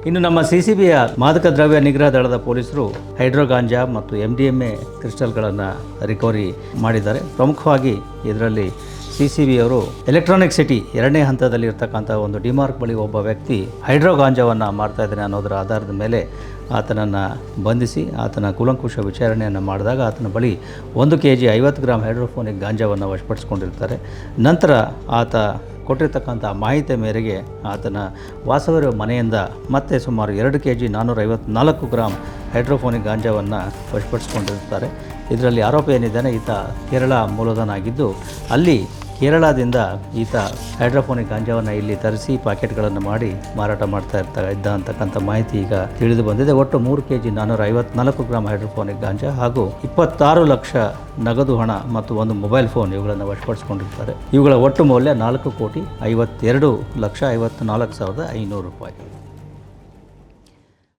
ಇನ್ನು ನಮ್ಮ ಸಿಸಿಬಿಯ ಮಾದಕ ದ್ರವ್ಯ ನಿಗ್ರಹ ದಳದ ಪೊಲೀಸರು ಹೈಡ್ರೋ ಗಾಂಜಾ ಮತ್ತು MDMA ಕ್ರಿಸ್ಟಲ್ಗಳನ್ನು ರಿಕವರಿ ಮಾಡಿದ್ದಾರೆ. ಪ್ರಮುಖವಾಗಿ ಇದರಲ್ಲಿ ಸಿಸಿಬಿಯವರು ಎಲೆಕ್ಟ್ರಾನಿಕ್ ಸಿಟಿ 2ನೇ ಹಂತದಲ್ಲಿ ಇರ್ತಕ್ಕಂಥ ಒಂದು ಡಿಮಾರ್ಕ್ ಬಳಿ ಒಬ್ಬ ವ್ಯಕ್ತಿ ಹೈಡ್ರೋ ಗಾಂಜಾವನ್ನು ಮಾಡ್ತಾ ಇದ್ದಾನೆ ಅನ್ನೋದರ ಆಧಾರದ ಮೇಲೆ ಆತನನ್ನು ಬಂಧಿಸಿ ಆತನ ಕೂಲಂಕುಷ ವಿಚಾರಣೆಯನ್ನು ಮಾಡಿದಾಗ ಆತನ ಬಳಿ 1 kg 50 ಗ್ರಾಂ ಹೈಡ್ರೋಫೋನಿಕ್ ಗಾಂಜಾವನ್ನು ವಶಪಡಿಸಿಕೊಂಡಿರ್ತಾರೆ. ನಂತರ ಆತ ಕೊಟ್ಟಿರ್ತಕ್ಕಂಥ ಮಾಹಿತಿ ಮೇರೆಗೆ ಆತನ ವಾಸವಿರುವ ಮನೆಯಿಂದ ಮತ್ತೆ ಸುಮಾರು 2 kg 454 ಗ್ರಾಂ ಹೈಡ್ರೋಫೋನಿಕ್ ಗಾಂಜಾವನ್ನು ವಶಪಡಿಸಿಕೊಂಡಿರ್ತಾರೆ. ಇದರಲ್ಲಿ ಆರೋಪ ಏನಿದ್ದಾನೆ, ಈತ ಕೇರಳ ಮೂಲದನಾಗಿದ್ದು ಅಲ್ಲಿ ಕೇರಳದಿಂದ ಈತ ಹೈಡ್ರೋಫೋನಿಕ್ ಗಾಂಜಾವನ್ನು ಇಲ್ಲಿ ತರಿಸಿ ಪ್ಯಾಕೆಟ್ಗಳನ್ನು ಮಾಡಿ ಮಾರಾಟ ಮಾಡ್ತಾ ಇದ್ದ ಅಂತಕ್ಕಂಥ ಮಾಹಿತಿ ಈಗ ತಿಳಿದು ಬಂದಿದೆ. ಒಟ್ಟು 3 kg 454 ಗ್ರಾಂ ಹೈಡ್ರೋಫೋನಿಕ್ ಗಾಂಜಾ ಹಾಗೂ 26 ಲಕ್ಷ ನಗದು ಹಣ ಮತ್ತು ಒಂದು ಮೊಬೈಲ್ ಫೋನ್ ಇವುಗಳನ್ನು ವಶಪಡಿಸಿಕೊಂಡಿರ್ತಾರೆ. ಇವುಗಳ ಒಟ್ಟು ಮೌಲ್ಯ 4,52,54,500 ರೂಪಾಯಿ.